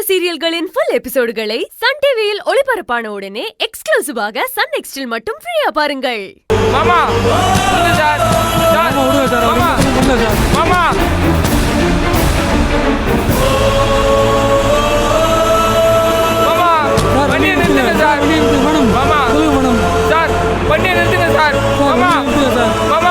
சீரியல்களின் full எபிசோடுகளை Sun டிவியில் ஒளிபரப்பான உடனே எக்ஸ்க்ளூசிவாக சன் நெக்ஸ்டில் மட்டும் ஃப்ரீயா பாருங்கள். மாமா சார் மாமா மாமா வண்டியை நிறுத்துங்க சார். மாமா சார் வண்டியை நிறுத்துங்க சார். மாமா மாமா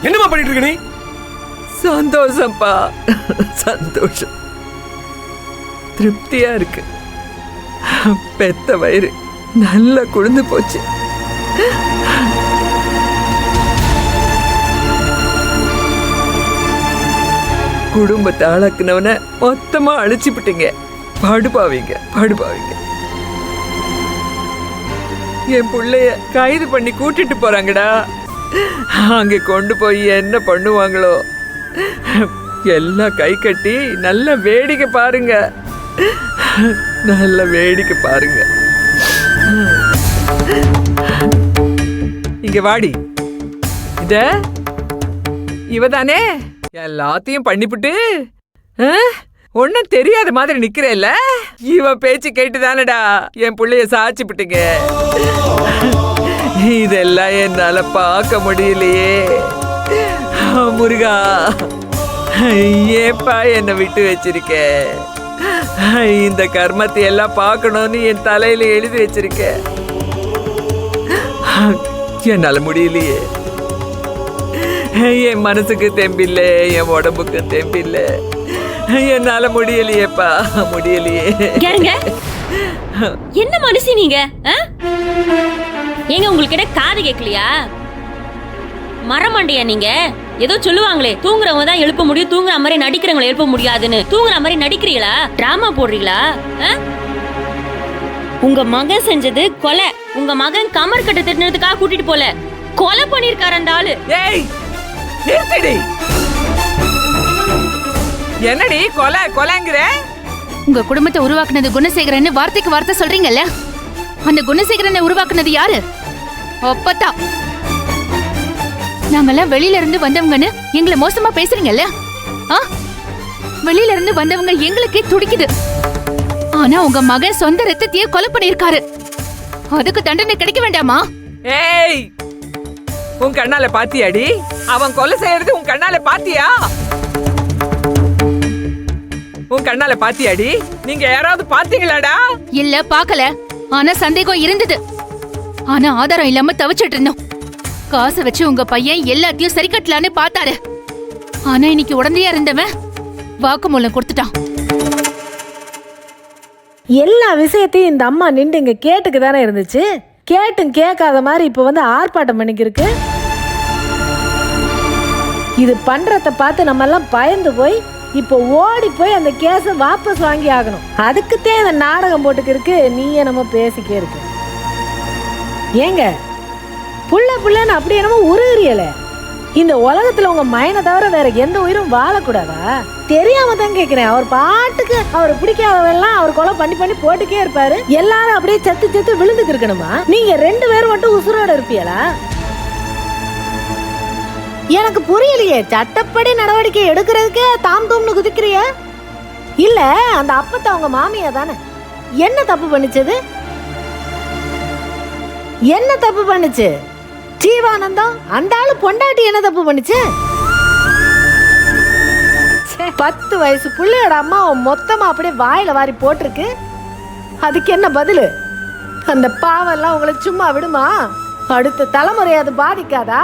என்னமா பண்ணிட்டு இருக்க நீ? சந்தோஷம்ப்பா, சந்தோஷம், திருப்தியா இருக்கு. பெத்த வயிறு நல்லா குளிர்ந்து போச்சு. குடும்பத்தை ஆளாக்குனவன மொத்தமா அழிச்சுப்பிட்டீங்க. பாடுபாவீங்க பாடுபாவீங்க. என் பிள்ளைய கைது பண்ணி கூட்டிட்டு போறாங்கடா. அங்கே கொண்டு போய் என்ன பண்ணுவாங்களோ? எல்லாம் கை கட்டி நல்ல வேடிக்கை பாருங்க, நல்ல வேடிக்கை பாருங்க. இங்க வாடி. இத இவதானே எல்லாத்தையும் பண்ணிவிட்டு ஒன்னும் தெரியாத மாதிரி நிக்கிறேல்ல? இவ பேச்சு கேட்டுதானடா என் பிள்ளைய சாச்சிப்பிட்டீங்க. இதெல்லாம் என்னால பார்க்க முடியலையே. முருகா, ஏப்பா என்னை விட்டு வச்சிருக்க? இந்த கர்மத்தை எல்லாம் பார்க்கணும்னு என் தலையில எழுதி வச்சிருக்க. என்னால முடியலையே. என் மனசுக்கு தெம்பில்லை, என் உடம்புக்கு தெம்பில்லை. என்னால முடியலையேப்பா, முடியலையே. என்ன மனுஷி நீங்க? ஏங்க உங்களுக்கு என்ன காது கேட்கலையா? மரமண்டையா நீங்க? ஏதோ சொல்லுவாங்களே, தூங்குறவங்க தான் எழுப்ப முடியும், தூங்குற மாதிரி நடிக்கிறவங்களை எழுப்ப முடியாதுன்னு. தூங்குற மாதிரி நடிக்கிறீங்களா? டிராமா போடுறீங்களா? உங்க மகன் செஞ்சது கொலை. உங்க மகன் கமர் கட்ட திட்டினதுக்காக கூட்டிட்டு போல, கொலை பண்ணிருக்காரு அந்த ஆளு. ஏய் நிறுத்தடி. என்னடி கொலை கொலைங்கற? உங்க குடும்பத்தை உருவாக்குனது குணசேகரன் வார்த்தைக்கு வார்த்தை சொல்றீங்கல்ல? அந்த குணசேகரனை உருவாக்குனது யாரு? அப்பதா. நாங்கெல்லாம் வெளியில இருந்து வந்தவங்கன்னு எங்களை மோசமா பேசுறீங்கல்ல? வெளியில இருந்து வந்தவங்க எங்களுக்கே துடிக்குது. ஆனா உங்க மகன் சொந்த ரத்தத்தையே கொலை பண்ணிருக்காரு. அதுக்கு தண்டனை கிடைக்க வேண்டாமா? ஏய், உன் கண்ணால பாத்தியாடி? அவன் கொலை செய்யறது உன் கண்ணால பாத்தியா? உன் கண்ணால பாத்தியாடி? நீங்க யாராவது பாத்தீங்களாடா? இல்ல, பாக்கல. ஆனா சந்தேகம் இருந்தது. ஆனா ஆதாரம் இல்லாம தவிச்சிட்டு இருந்தோம். காசை வச்சு உங்க பையன் எல்லாத்தையும் சரி கட்டலான்னு பார்த்தாரு. ஆனா இன்னைக்கு உடந்தையா இருந்தவன் வாக்குமூலம் கொடுத்துட்டான். எல்லா விஷயத்தையும் இந்த அம்மா நின்று இங்க கேட்டுக்கு தானே இருந்துச்சு. கேட்டும் கேட்காத மாதிரி இப்ப வந்து ஆர்ப்பாட்டம் பண்ணிக்கிருக்கு. இது பண்றத பார்த்து நம்ம எல்லாம் பயந்து போய் இப்போ ஓடி போய் அந்த கேஸை வாபஸ் வாங்கி ஆகணும். அதுக்குத்தான் இந்த நாடகம் போட்டுக்கிருக்கு. நீயே நம்ம பேசிக்கே இருக்கு. ஏங்க புள்ள புள்ளன்னு அப்படி என்னமோ உருகிறியல? இந்த உலகத்துல உங்க மயனை தவிர வேற எந்த உயிரும் வாழக்கூடாதா? தெரியாம தான் கேக்குறேன். அவர் பாட்டுக்கு அவர் பிடிக்காதவெல்லாம் அவர் கொலை பண்ணி பண்ணி போட்டுக்கே இருப்பாரு. எல்லாரும் அப்படியே செத்து செத்து விழுந்துக்கு இருக்கணுமா? நீங்க 2 பேரும் மட்டும் உசுரோட இருப்பீங்களா? எனக்கு புரியலையே. சட்டப்படி நடவடிக்கை எடுக்கிறதுக்கு தாம் தூம்னு குதிக்கிறிய? இல்ல, அந்த அப்பத்தை அவங்க மாமியா தானே. என்ன தப்பு பண்ணுச்சது? என்ன தப்பு பண்ணுச்சு? ஜீவானந்தம் அந்த ஆளு பொண்டாட்டி என்ன தப்பு பண்ணுச்சு? 10 வயசு பிள்ளையோட அம்மா மொத்தமா அப்படியே வாயில வாரி போட்டிருக்கு. அதுக்கு என்ன பதிலு? அந்த பாவெல்லாம் உங்களை சும்மா விடுமா? அடுத்த தலைமுறை அது பாதிக்காதா?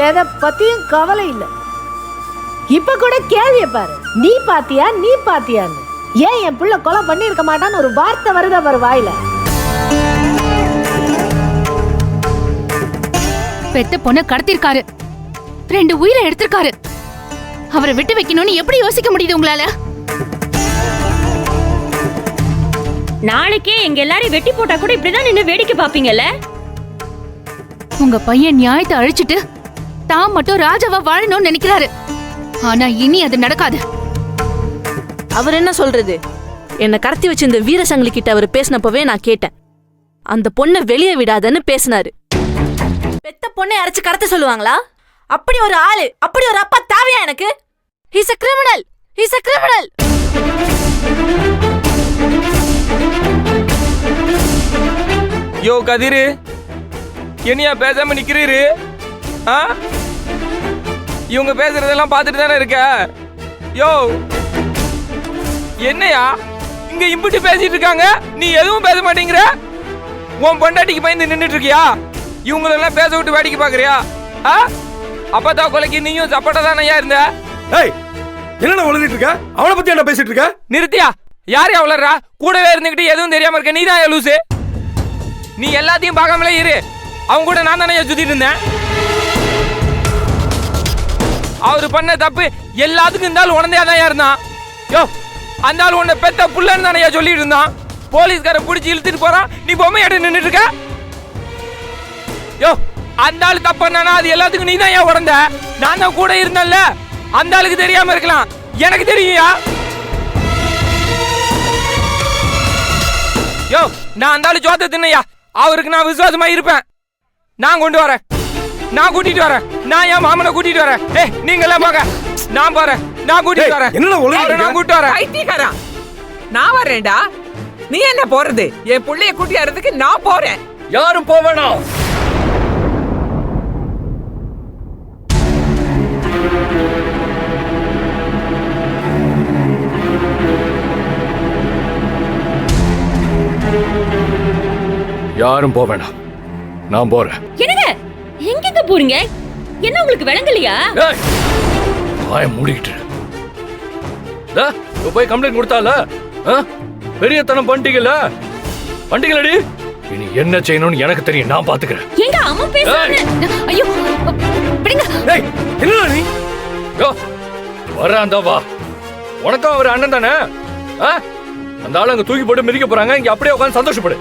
எதை பத்தியும் கவலை இல்லை. இப்ப கூட கேள்விய பாரு, நீ பாத்தியான்னு. ஏன் என் புள்ள கொலை பண்ணிருக்க மாட்டான்னு ஒரு வார்த்தை வருதா பாரு வாயில. பெத்த பொண்ண கடத்திருக்காரு, 2 உயிரை எடுத்திருக்காரு. அவரை விட்டு வைக்கணும்னு எப்படி யோசிக்க முடியுது உங்களால? நாளைக்கே எங்க எல்லாரையும் வெட்டி போட்டா கூட இப்படிதான் நின்னு வேடிக்கை பாப்பீங்கல்ல? உங்க பையன் நியாயத்தை அழிச்சிட்டு தான் மட்டும் ராஜாவா வாழணும்னு நினைக்கிறாரு. ஆனா இனி அது நடக்காது. அவர் என்ன சொல்றது? என்ன கடத்தி வச்சு இந்த வீரசங்கிலி கிட்ட அவர் பேசினப்பவே நான் கேட்டேன். அந்த பொண்ணை வெளியே விடாதன்னு பேசினாரு. பெத்த பொண்ணை அரைச்சு கடத்த சொல்லுவாங்களா? அப்படி ஒரு ஆளு, அப்படி ஒரு அப்பா தேவையா எனக்கு? He's a criminal. He's a criminal. யோ கதிரு, என்னையா பேசாம நிக்கிறீரு? இவங்க பேசுறதெல்லாம் பார்த்துட்டு தானே இருக்க. யோ என்னையா இங்க இம்பிட்டு பேசிட்டு இருக்காங்க, நீ எதுவும் பேச மாட்டேங்கிற? உன் பொண்டாட்டிக்கு பயந்து நின்னுட்டு இருக்கியா? இவங்களெல்லாம் பேச விட்டு வேடிக்கை பாக்குறியா? அப்பதா கொலைக்கு நீயும் சப்போட்டா தானயா இருந்த? ஏய், என்னடா உளறிட்டு இருக்க? அவளை பத்தி என்ன பேசிட்டு இருக்க? நிறுத்தியா? யாரையா உளறா? கூடவே இருந்துகிட்டு எதுவும் தெரியாம இருக்க நீ தான் லூசு. நீ எல்லாத்தையும் பார்க்காமலே இரு. அவங்க கூட நான் தானே சுத்திட்டு இருந்தேன். அவரு பண்ண தப்பு எல்லாத்துக்கும் இருந்தாலும் உடனே தான் இருந்தான். யோ அந்த ஆள் உன்னை பெத்த புள்ளன்னு தானே சொல்லிட்டு இருந்தான். போலீஸ்கார பிடிச்சி இழுத்துட்டு போறான், நீ பொம்மை எடுத்து நின்றுட்டு இருக்க. யோ அந்த ஆள் தப்புன்னா அது எல்லாத்துக்கும் நீ தான் ஏன் உடந்த? நான் தான் கூட இருந்தேன்ல. அந்த ஆளுக்கு தெரியாம இருக்கலாம், எனக்கு தெரியும்யா. யோ நான் அந்த ஆளு ஜோத்த தின்னையா, அவருக்கு நான் விசுவாசமா இருப்பேன். நான் கொண்டு வரேன், நான் கூட்டிட்டு வரேன். நான் என் மாமனை கூட்டிட்டு வரேன். நீங்க எல்லாம் போங்க, நான் போறேன். நான் கூட்டிட்டு வரேன். என்னடா உளறிட்டு நான் கூட்டிட்டு வரேன். பைத்தியக்காரா, நான் வரேன்டா. நீ என்ன போறது? என் புள்ளைய கூட்டியாரதுக்கு நான் போறேன். யாரும் போவேணாம். யாரும் போவேணாம், நான் போறேன். என்னங்க எங்க போறீங்க? என்ன உங்களுக்கு விளங்கலையா? வாய மூடிக்கிட்டு போய் கம்ப்ளைண்ட் கொடுத்தால பெரியத்தனம் பண்ணிட்டீங்கல்ல, பண்ணிட்டீங்களடி. இனி என்ன செய்யணும்னு எனக்கு தெரியும், நான் பாத்துக்கிறேன். எங்க அம்மா பேசுறாங்க. ஐயோ விடுங்க. என்ன நீ வராந்தா வா. உனக்கும் அவர் அண்ணன் தானே? அந்த ஆளு அங்க தூக்கி போட்டு மிதிக்க போறாங்க, இங்க அப்படியே உட்காந்து சந்தோஷப்படு.